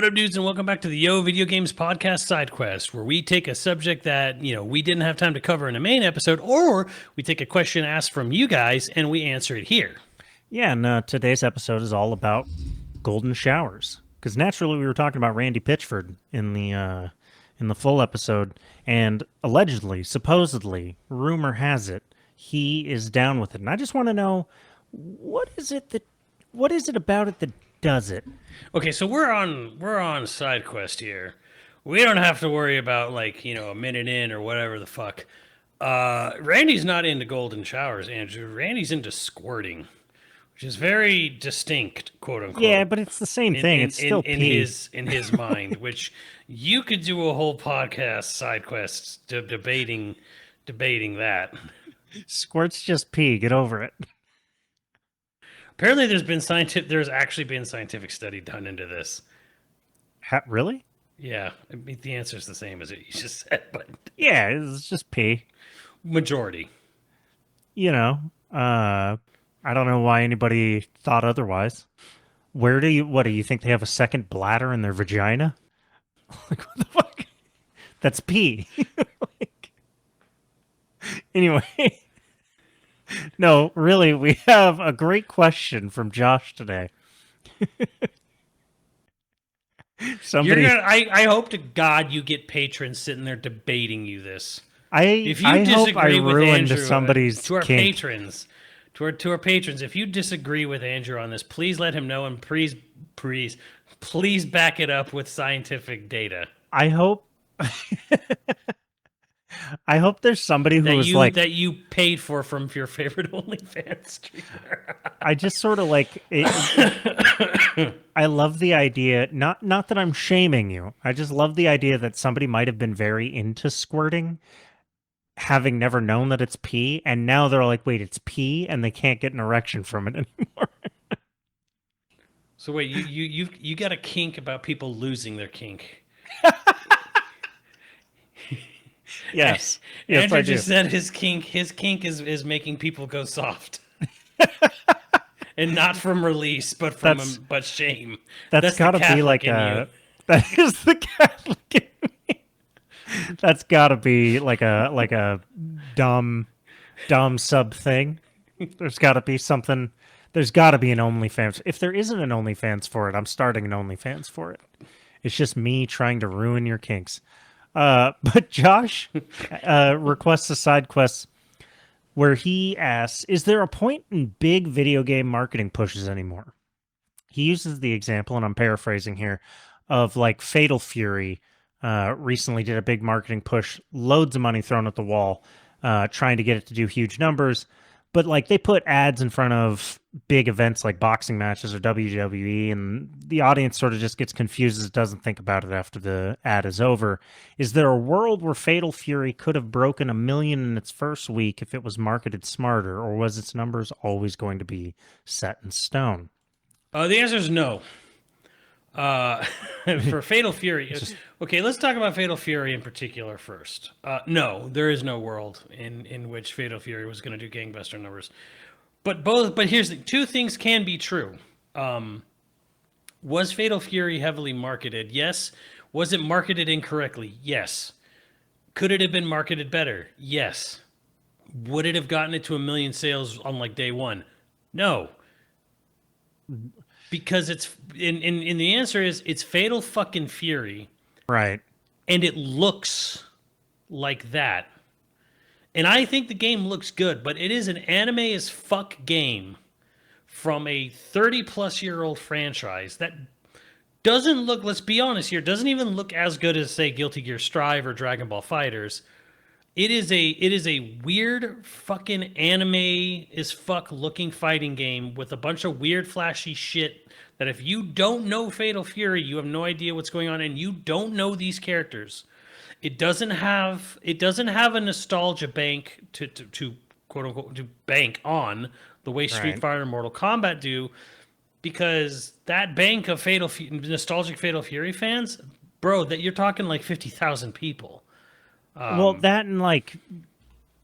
up, dudes, and welcome back to the YoVideogames Podcast Sidequest, where we take a subject that, we didn't have time to cover in a main episode, or we take a question asked from you guys and we answer it here. Yeah, and today's episode is all about golden showers. Because naturally, we were talking about Randy Pitchford in the full episode, and allegedly, supposedly, rumor has it, he is down with it. And I just want to know, what is it about it that does it? Okay, so we're on Sidequest here. We don't have to worry about a minute in or whatever the fuck. Randy's not into golden showers, Andrew. Randy's into squirting, which is very distinct, quote unquote. Yeah, but it's the same thing. It's still in pee. in his mind, which you could do a whole podcast Sidequest debating that. Squirt's just pee. Get over it. Apparently, there's actually been scientific study done into this. Really? Yeah, I mean, the answer is the same as it you just said, but Yeah, it's just pee. majority. I don't know why anybody thought otherwise. What do you think they have a second bladder in their vagina? Like, what the fuck? That's pee. Anyway. No, really, we have a great question from Josh today. I hope to God you get patrons sitting there debating you this. If you disagree hope I with ruined Andrew, somebody's to our kink. patrons, to our patrons, if you disagree with Andrew on this, please let him know and please back it up with scientific data. I hope I hope there's somebody who is like that you paid for from your favorite OnlyFans streamer. I just sort of like it. I love the idea. Not that I'm shaming you. I just love the idea that somebody might have been very into squirting, having never known that it's pee, and now they're like, wait, it's pee, and they can't get an erection from it anymore. So wait, you got a kink about people losing their kink. Yes. Andrew I do. just said his kink is making people go soft. And not from release, but from but shame. That's gotta be like a that is the Catholic in me. That's gotta be like a dumb sub thing. There's gotta be something. There's gotta be an OnlyFans. If there isn't an OnlyFans for it, I'm starting an OnlyFans for it. It's just me trying to ruin your kinks. But Josh requests a side quest where he asks, is there a point in big video game marketing pushes anymore? He uses the example, and I'm paraphrasing here, of like Fatal Fury recently did a big marketing push, loads of money thrown at the wall, trying to get it to do huge numbers. But like they put ads in front of big events like boxing matches or WWE, and the audience sort of just gets confused as it doesn't think about it after the ad is over. Is there a world where Fatal Fury could have broken 1 million in its first week if it was marketed smarter, or was its numbers always going to be set in stone? The answer is no. For Fatal Fury, okay, let's talk about Fatal Fury in particular first. No, there is no world in which Fatal Fury was going to do gangbuster numbers. But here's the two things can be true. Was Fatal Fury heavily marketed? Yes. Was it marketed incorrectly? Yes. Could it have been marketed better? Yes. Would it have gotten it to 1 million sales on like day one? No. Because it's in the answer is it's Fatal fucking Fury. Right. And it looks like that. And I think the game looks good, but it is an anime as fuck game from a 30-plus-year-old franchise that doesn't look, let's be honest here, doesn't even look as good as, say, Guilty Gear Strive or Dragon Ball FighterZ. It is a weird fucking anime as fuck looking fighting game with a bunch of weird flashy shit that if you don't know Fatal Fury, you have no idea what's going on, and you don't know these characters. It doesn't have a nostalgia bank to quote unquote to bank on the way Street Fighter and Mortal Kombat do, because that bank of nostalgic Fatal Fury fans, bro, that you're talking like 50,000 people. Well, that and like,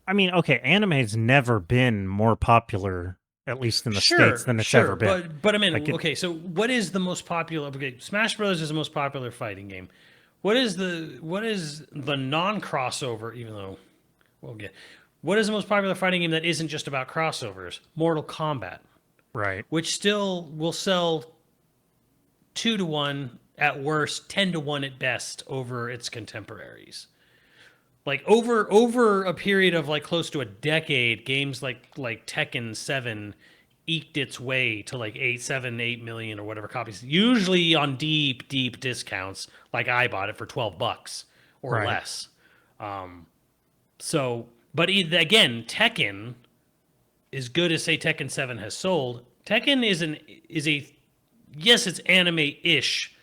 I mean, okay, anime's never been more popular at least in the States, than it's ever been. But I mean, okay, so what is the most popular? Okay, Smash Bros is the most popular fighting game. What is the non-crossover? Even though we'll get, what is the most popular fighting game that isn't just about crossovers? Mortal Kombat, right? Which still will sell 2-1 at worst, 10-1 at best over its contemporaries. Like over a period of like close to a decade, games like Tekken 7 eked its way to like 8 million or whatever copies, usually on deep discounts. Like I bought it for $12 or less. So, but again, Tekken, as good as say Tekken 7 has sold, Tekken is a yes, it's anime-ish,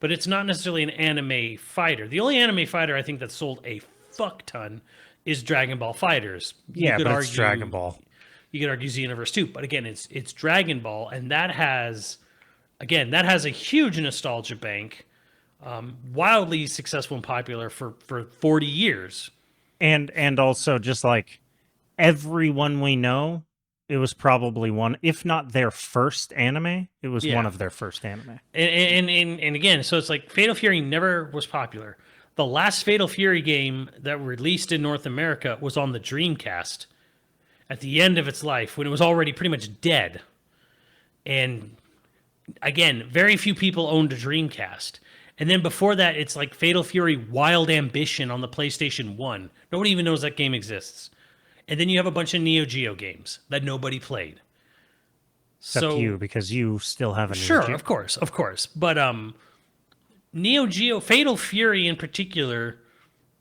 but it's not necessarily an anime fighter. The only anime fighter I think that sold a fuck ton is Dragon Ball FighterZ. Yeah, but it's Dragon Ball. You could argue Xenoverse 2, but again, it's Dragon Ball, and that has a huge nostalgia bank, wildly successful and popular for 40 years. And also just like everyone we know, it was probably one, if not their first anime, it was one of their first anime. And again, so it's like Fatal Fury never was popular. The last Fatal Fury game that released in North America was on the Dreamcast at the end of its life when it was already pretty much dead. And again, very few people owned a Dreamcast. And then before that, it's like Fatal Fury Wild Ambition on the PlayStation 1. Nobody even knows that game exists. And then you have a bunch of Neo Geo games that nobody played. Except you, because you still have a Neo Geo. Sure, of course. But Neo Geo, Fatal Fury in particular,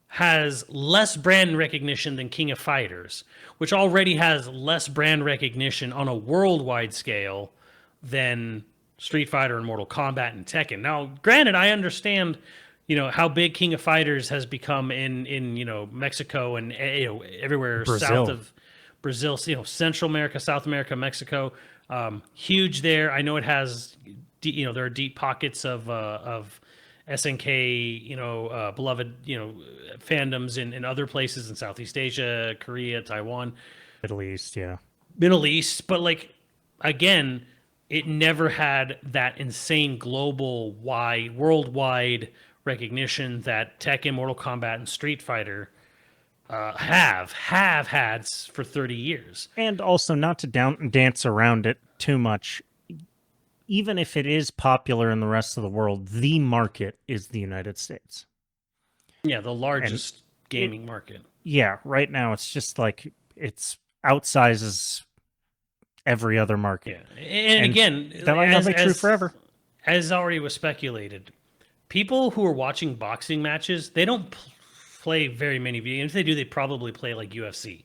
has less brand recognition than King of Fighters, which already has less brand recognition on a worldwide scale than Street Fighter and Mortal Kombat and Tekken. Now, granted, I understand, how big King of Fighters has become in Mexico and everywhere south of Brazil, Central America, South America, Mexico, huge there. I know it has, there are deep pockets of SNK, beloved, fandoms in other places in Southeast Asia, Korea, Taiwan, Middle East, but like again, it never had that insane worldwide recognition that Tekken, Mortal Kombat, and Street Fighter have had for 30 years. And also, not to dance around it too much, even if it is popular in the rest of the world, the market is the United States. Yeah, the largest gaming market. Yeah, right now it's just like it's outsizes every other market. Yeah. And again, that might not be true forever. As already was speculated, people who are watching boxing matches, they don't play very many video games. If they do, they probably play like UFC.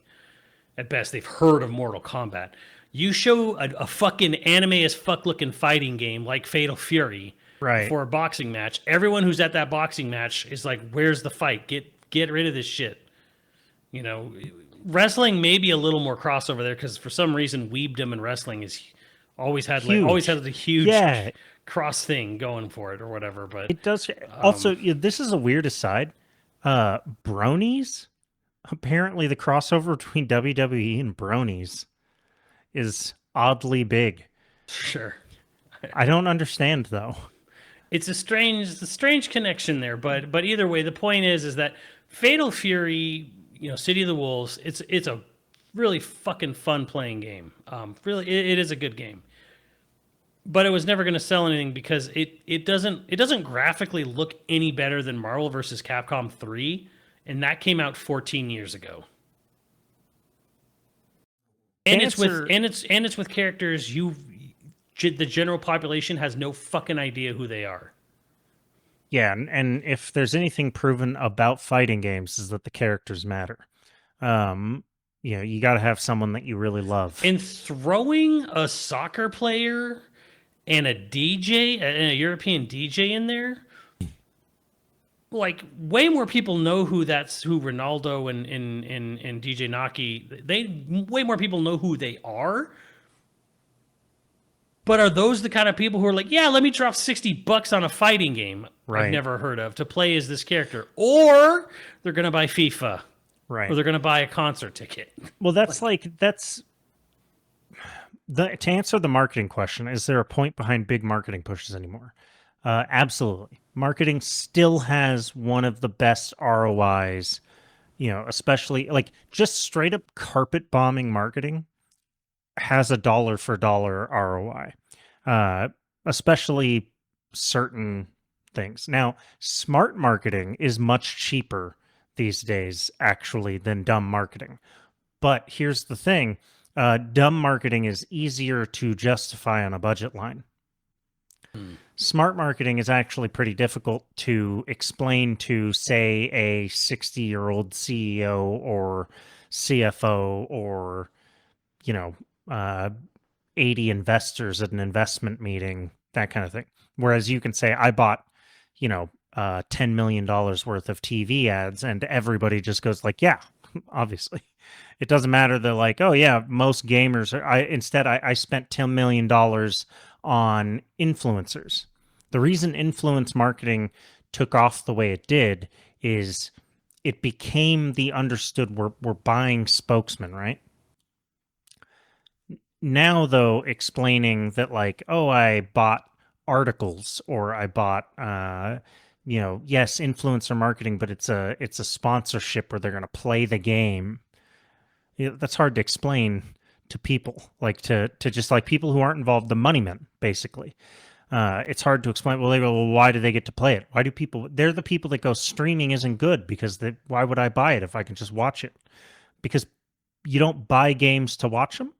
At best, they've heard of Mortal Kombat. You show a fucking anime as fuck looking fighting game like Fatal Fury for a boxing match. Everyone who's at that boxing match is like, "Where's the fight? Get rid of this shit." Wrestling may be a little more crossover there because for some reason weebdom and wrestling is always had a huge cross thing going for it or whatever. But it does. Also, this is a weird aside. Bronies. Apparently, the crossover between WWE and Bronies is oddly big. Sure. I don't understand though. It's a strange connection there, but either way, the point is that Fatal Fury, City of the Wolves, it's a really fucking fun playing game. Really, it is a good game. But it was never going to sell anything because it doesn't graphically look any better than Marvel vs. Capcom 3, and that came out 14 years ago. And it's with characters the general population has no fucking idea who they are. Yeah, and if there's anything proven about fighting games is that the characters matter. You got to have someone that you really love. And throwing a soccer player and a DJ, and a European DJ in there, like way more people know who Ronaldo and DJ Naki. Way more people know who they are. But are those the kind of people who are like, yeah, let me drop $60 on a fighting game I've never heard of to play as this character, or they're gonna buy FIFA, or they're gonna buy a concert ticket. Well, that's To answer the marketing question, is there a point behind big marketing pushes anymore? Absolutely. Marketing still has one of the best ROIs, especially like just straight up carpet bombing marketing has a dollar for dollar ROI, especially certain things. Now, smart marketing is much cheaper these days, actually, than dumb marketing. But here's the thing, dumb marketing is easier to justify on a budget line. Smart marketing is actually pretty difficult to explain to, say, a 60-year-old CEO or CFO or, you know, uh, 80 investors at an investment meeting, that kind of thing. Whereas you can say, I bought, $10 million worth of TV ads, and everybody just goes like, yeah, obviously. It doesn't matter. They're like, oh yeah, most gamers are, I spent $10 million on influencers. The reason influence marketing took off the way it did is it became the understood we're buying spokesman, right? Now though, explaining that like, oh, I bought articles or I bought yes, influencer marketing, but it's a sponsorship where they're going to play the game. That's hard to explain to people, like to just like people who aren't involved, the money men, basically. It's hard to explain. Well, they go, well, why do they get to play it? Why do people? They're the people that go, streaming isn't good because why would I buy it if I can just watch it? Because you don't buy games to watch them,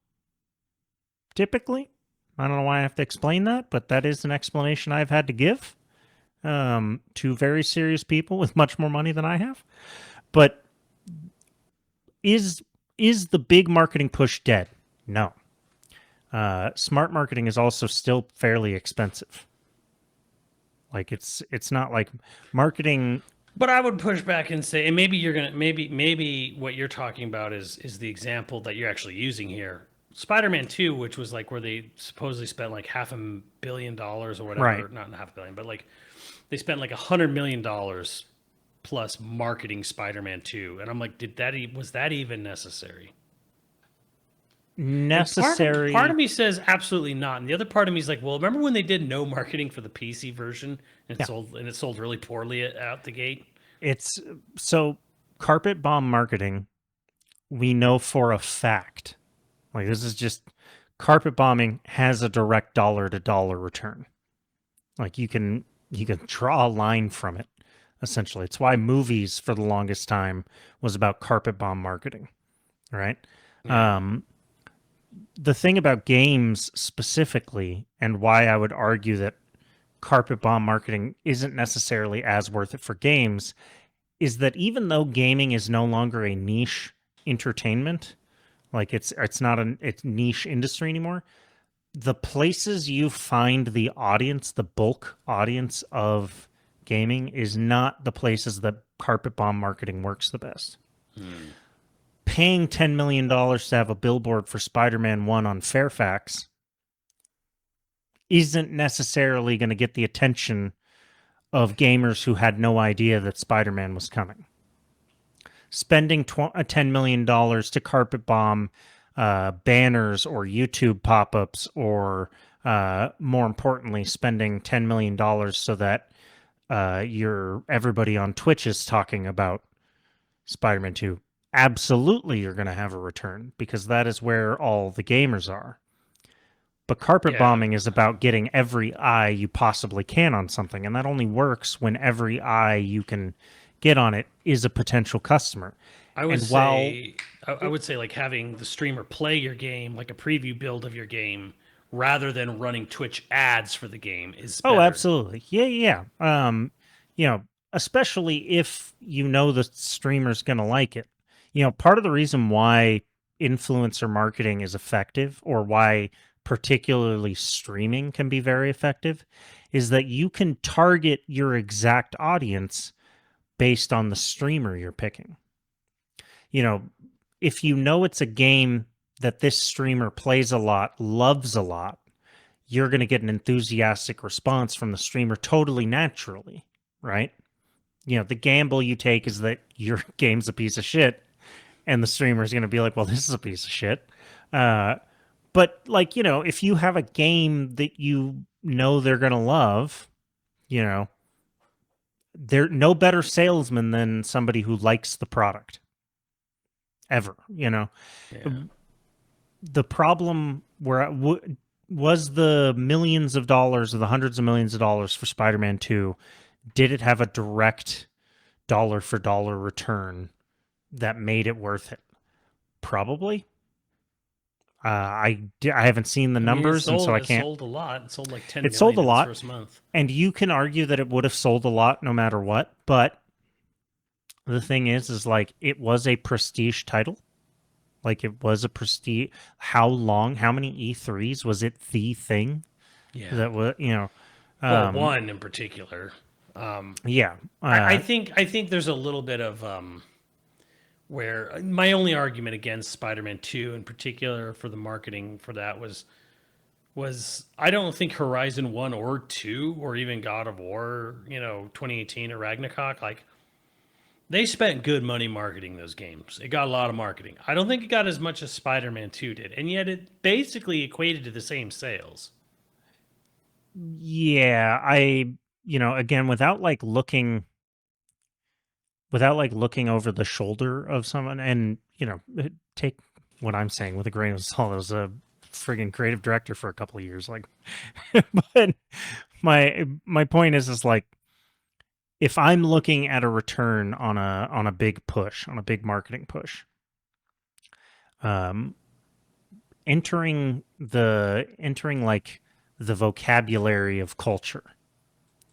typically. I don't know why I have to explain that, but that is an explanation I've had to give to very serious people with much more money than I have. But is the big marketing push dead? No. Smart marketing is also still fairly expensive. Like it's not like marketing. But I would push back and say, and maybe you're gonna maybe what you're talking about is the example that you're actually using here. Spider-Man 2, which was like where they supposedly spent like $500 million or whatever, Right. not half a billion, but like they spent like $100 million plus marketing Spider-Man 2, and I'm like, was that even necessary? And Necessary. part of me says absolutely not, and the other part of me is like, well, remember when they did no marketing for the PC version and Yeah. it sold really poorly out the gate? It's so carpet bomb marketing, we know for a fact. Like this is just carpet bombing has a direct dollar to dollar return. Like you can draw a line from it, essentially. It's why movies for the longest time was about carpet bomb marketing, right? Yeah. The thing about games specifically, and why I would argue that carpet bomb marketing isn't necessarily as worth it for games, is that even though gaming is no longer a niche entertainment, like it's not it's niche industry anymore, the places you find the audience, the bulk audience of gaming, is not the places that carpet bomb marketing works the best. Paying $10 million to have a billboard for Spider-Man 1 on Fairfax isn't necessarily going to get the attention of gamers who had no idea that Spider-Man was coming. Spending $10 million to carpet bomb banners or YouTube pop-ups, or more importantly, spending $10 million so that everybody on Twitch is talking about Spider-Man 2. Absolutely, you're going to have a return because that is where all the gamers are. But carpet bombing is about getting every eye you possibly can on something, and that only works when every eye you can get on it is a potential customer. I would say like having the streamer play your game, like a preview build of your game, rather than running Twitch ads for the game is better. Oh, absolutely. Yeah. Especially if you know the streamer's going to like it. Part of the reason why influencer marketing is effective, or why particularly streaming can be very effective, is that you can target your exact audience based on the streamer you're picking. If you know it's a game that this streamer plays a lot, loves a lot, you're going to get an enthusiastic response from the streamer totally naturally, right? The gamble you take is that your game's a piece of shit, and the streamer is going to be like, well, this is a piece of shit. But like, if you have a game that you know they're going to love, you know, they're no better salesman than somebody who likes the product ever, Yeah. The problem was the millions of dollars or the hundreds of millions of dollars for Spider-Man 2, did it have a direct dollar for dollar return that made it worth it? Probably. I haven't seen the I mean, numbers, and so I it can't. sold a lot. It sold like 10 It sold a million in its lot, first month. and you can argue that it would have sold a lot no matter what. But the thing is like it was a prestige title. Like it was a prestige. How many E3s was it the thing Yeah. that was, Well, one in particular. yeah. I think there's a little bit of where my only argument against Spider-Man 2 in particular for the marketing for that was I don't think Horizon 1 or 2 or even God of War, 2018 or Ragnarok, like they spent good money marketing those games. It got a lot of marketing. I don't think it got as much as Spider-Man 2 did, and yet it basically equated to the same sales. Yeah, again, without like looking over the shoulder of someone, and take what I'm saying with a grain of salt. I was a friggin' creative director for a couple of years, like, but my point is like, if I'm looking at a return on a big push, on a big marketing push, um, entering like the vocabulary of culture,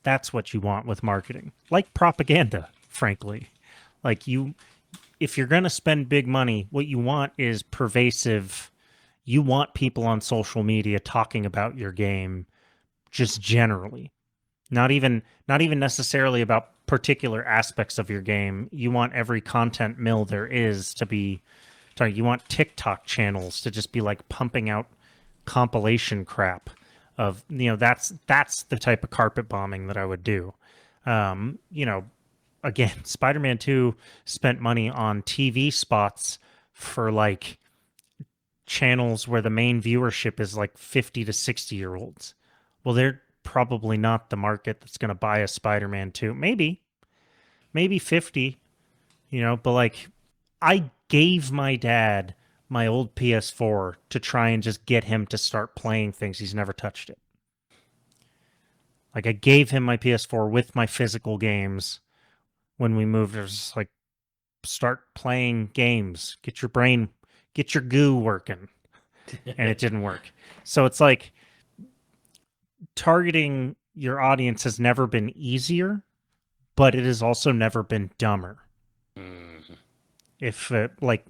that's what you want with marketing, like propaganda, frankly. Like if you're going to spend big money, what you want is pervasive. You want people on social media talking about your game just generally. Not even necessarily about particular aspects of your game. You want every content mill there is to be. Sorry, you want TikTok channels to just be like pumping out compilation crap of, that's the type of carpet bombing that I would do. Um, you know, Again, Spider-Man 2 spent money on TV spots for like channels where the main viewership is like 50 to 60-year-olds. Well, they're probably not the market that's going to buy a Spider-Man 2. Maybe 50, but like I gave my dad my old PS4 to try and just get him to start playing things. He's never touched it. Like I gave him my PS4 with my physical games when we moved. It was just like, start playing games, get your goo working. And it didn't work. So it's like targeting your audience has never been easier, but it has also never been dumber. Mm-hmm. If like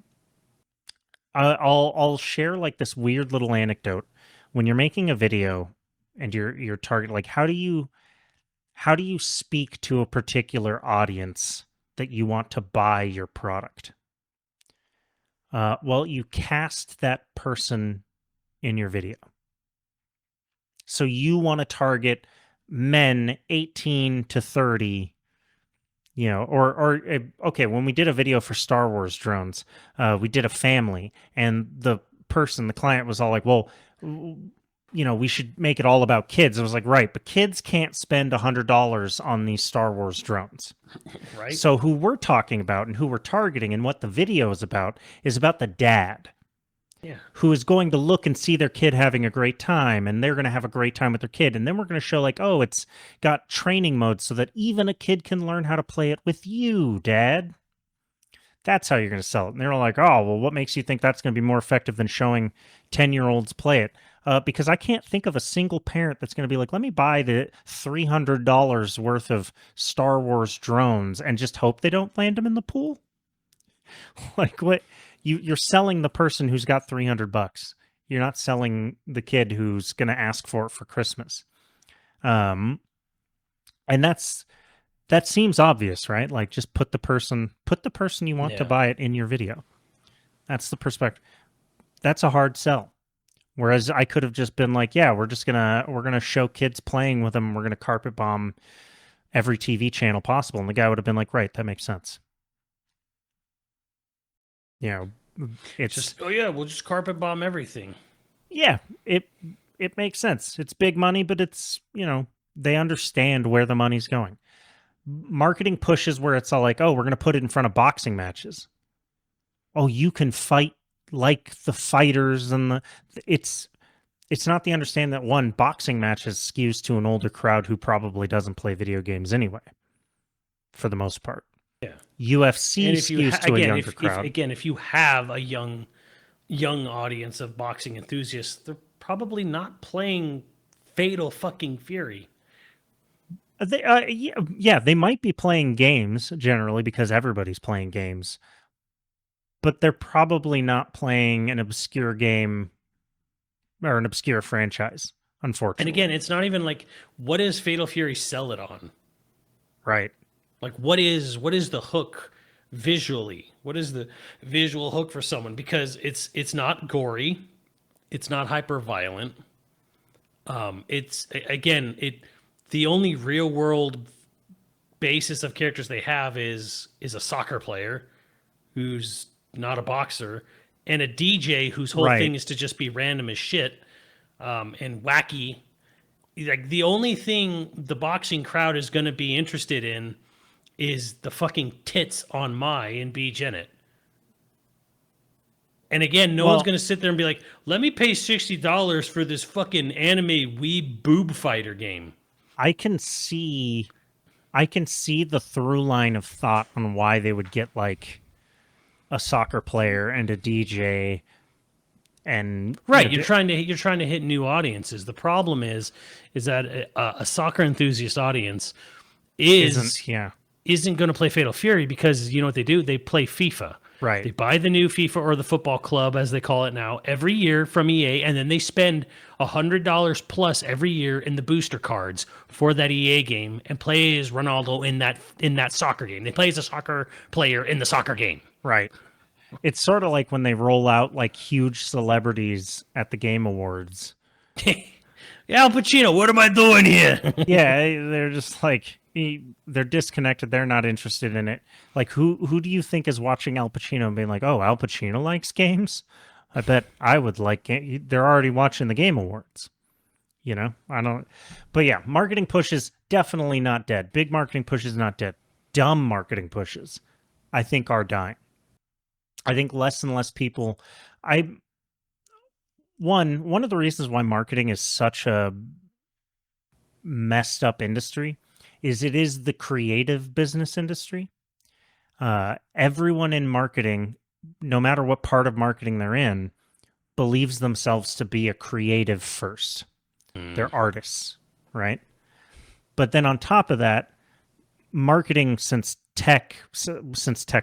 I'll share like this weird little anecdote. When you're making a video and you're target, like how do you speak to a particular audience that you want to buy your product? Well, you cast that person in your video. So you want to target men 18 to 30, okay, when we did a video for Star Wars drones, we did a family, and the client was all like, well, we should make it all about kids. I was like, right, but kids can't spend $100 on these Star Wars drones. Right. So who we're talking about and who we're targeting and what the video is about the dad. Yeah. Who is going to look and see their kid having a great time, and they're going to have a great time with their kid. And then we're going to show like, oh, it's got training modes so that even a kid can learn how to play it with you, Dad. That's how you're going to sell it. And they're like, oh, well, what makes you think that's going to be more effective than showing 10-year-olds play it? Because I can't think of a single parent that's going to be like, let me buy the $300 worth of Star Wars drones and just hope they don't land them in the pool. Like what? You're selling the person who's got $300. You're not selling the kid who's going to ask for it for Christmas. And that seems obvious, right? Like just put the person you want to buy it in your video. That's the perspective. That's a hard sell. Whereas I could have just been like, yeah, we're gonna show kids playing with them. We're gonna carpet bomb every TV channel possible, and the guy would have been like, right, that makes sense. It's just, oh yeah, we'll just carpet bomb everything. Yeah, it makes sense. It's big money, but it's, they understand where the money's going. Marketing pushes where it's all like, oh, we're going to put it in front of boxing matches. Oh, you can fight like the fighters and it's not the understanding that one, boxing matches skews to an older crowd who probably doesn't play video games anyway, for the most part. Yeah. UFC skews to a younger crowd. If you have a young audience of boxing enthusiasts, they're probably not playing Fatal fucking Fury. They might be playing games generally because everybody's playing games, but they're probably not playing an obscure game or an obscure franchise, unfortunately. And again, it's not even like, what does Fatal Fury sell it on? Right. Like, what is the hook visually? What is the visual hook for someone? Because it's not gory, it's not hyper violent. The only real world basis of characters they have is a soccer player who's not a boxer and a DJ whose whole thing is to just be random as shit and wacky. Like, the only thing the boxing crowd is going to be interested in is the fucking tits on Mai and B. Jennett. And again, no one's going to sit there and be like, let me pay $60 for this fucking anime weeb boob fighter game. I can see the through line of thought on why they would get like a soccer player and a DJ and you're trying to hit new audiences. The problem is that a soccer enthusiast audience isn't going to play Fatal Fury because you know what they do? They play FIFA. Right. They buy the new FIFA or the football club, as they call it now, every year from EA, and then they spend $100 plus every year in the booster cards for that EA game and play as Ronaldo in that soccer game. They play as a soccer player in the soccer game. Right. It's sort of like when they roll out like huge celebrities at the Game Awards. Al Pacino, what am I doing here? Yeah, they're just like, they're disconnected. They're not interested in it. Like, who do you think is watching Al Pacino and being like, oh, Al Pacino likes games? I bet I would like it. They're already watching the Game Awards. I don't. But yeah, marketing pushes, definitely not dead. Big marketing pushes, not dead. Dumb marketing pushes, I think, are dying. I think less and less people. One of the reasons why marketing is such a messed up industry is it is the creative business industry. Everyone in marketing, no matter what part of marketing they're in, believes themselves to be a creative first. They're artists, right? But then on top of that, marketing since tech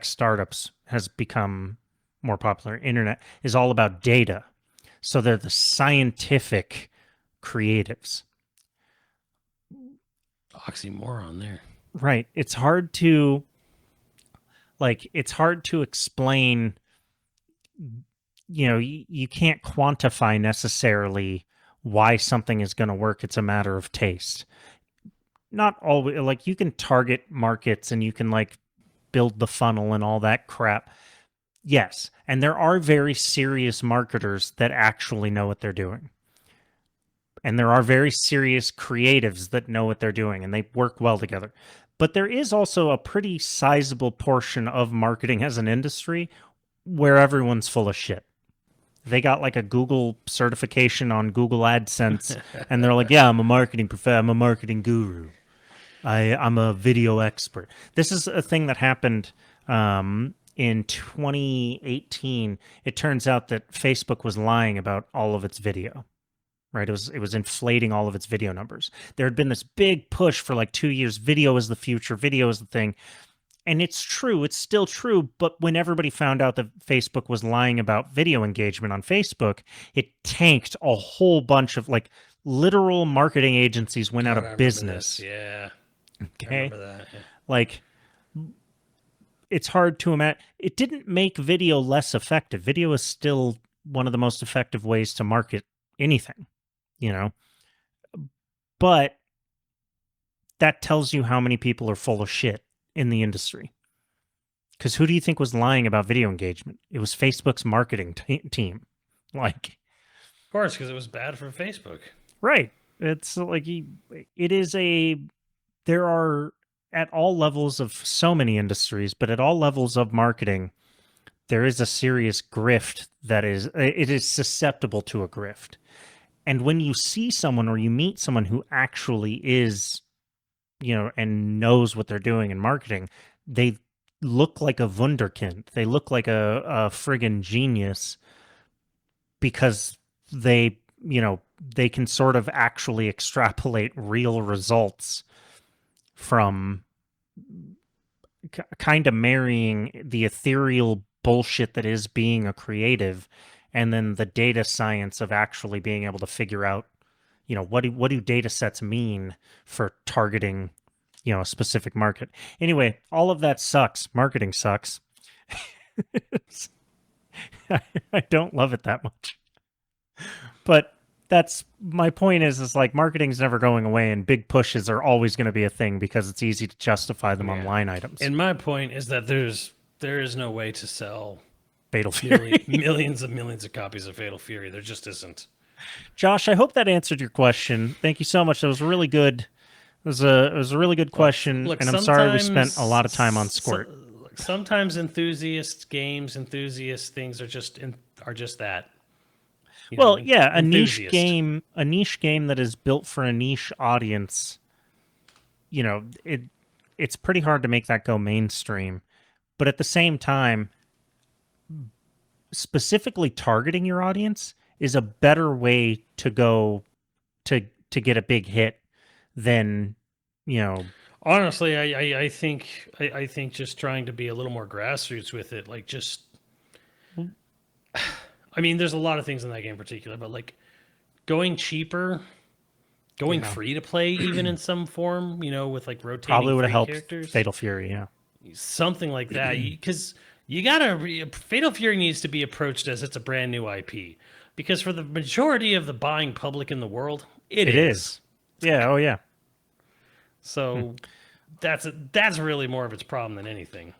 startups has become more popular, internet is all about data. So they're the scientific creatives. Oxymoron there. Right. It's hard to explain, you can't quantify necessarily why something is going to work. It's a matter of taste. Not always, like, you can target markets and you can like build the funnel and all that crap. Yes. And there are very serious marketers that actually know what they're doing. And there are very serious creatives that know what they're doing and they work well together. But there is also a pretty sizable portion of marketing as an industry where everyone's full of shit. They got like a Google certification on Google AdSense and they're like, yeah, I'm a marketing professor. I'm a marketing guru. I'm a video expert. This is a thing that happened in 2018. It turns out that Facebook was lying about all of its video. Right, it was inflating all of its video numbers. There had been this big push for like 2 years. Video is the future. Video is the thing. And it's true. It's still true. But when everybody found out that Facebook was lying about video engagement on Facebook, it tanked a whole bunch of like literal marketing agencies went out of business. Yeah. Okay. I remember that. Yeah. Like, it's hard to imagine. It didn't make video less effective. Video is still one of the most effective ways to market anything. But that tells you how many people are full of shit in the industry. Because who do you think was lying about video engagement? It was Facebook's marketing team. Like, course, because it was bad for Facebook. Right. It's like it is a. There are at all levels of so many industries, but at all levels of marketing, there is a serious grift that it is susceptible to a grift. And when you see someone or you meet someone who actually is, and knows what they're doing in marketing, they look like a wunderkind. They look like a friggin' genius because they can sort of actually extrapolate real results from kind of marrying the ethereal bullshit that is being a creative and then the data science of actually being able to figure out, what do data sets mean for targeting, a specific market. Anyway, all of that sucks. Marketing sucks. I don't love it that much. But that's my point is like marketing's never going away and big pushes are always going to be a thing because it's easy to justify them on line items. And my point is that there is no way to sell Fatal Fury. millions of copies of Fatal Fury. There just isn't. Josh, I hope that answered your question. Thank you so much. That was really good. It was a really good question, and I'm sorry we spent a lot of time on Squirt. Sometimes games enthusiast things are just that. A niche game that is built for a niche audience. It's pretty hard to make that go mainstream, but at the same time, specifically targeting your audience is a better way to go to get a big hit than, Honestly, I think just trying to be a little more grassroots with it, like just, I mean, there's a lot of things in that game in particular, but like going cheaper, going free to play, even in some form, with like rotating probably would have helped characters. Fatal Fury, yeah, something like that, because Fatal Fury needs to be approached as it's a brand new IP, because for the majority of the buying public in the world, it is. Yeah. Oh yeah. So that's really more of its problem than anything.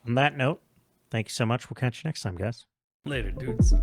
On that note, thank you so much. We'll catch you next time, guys. Later, dudes.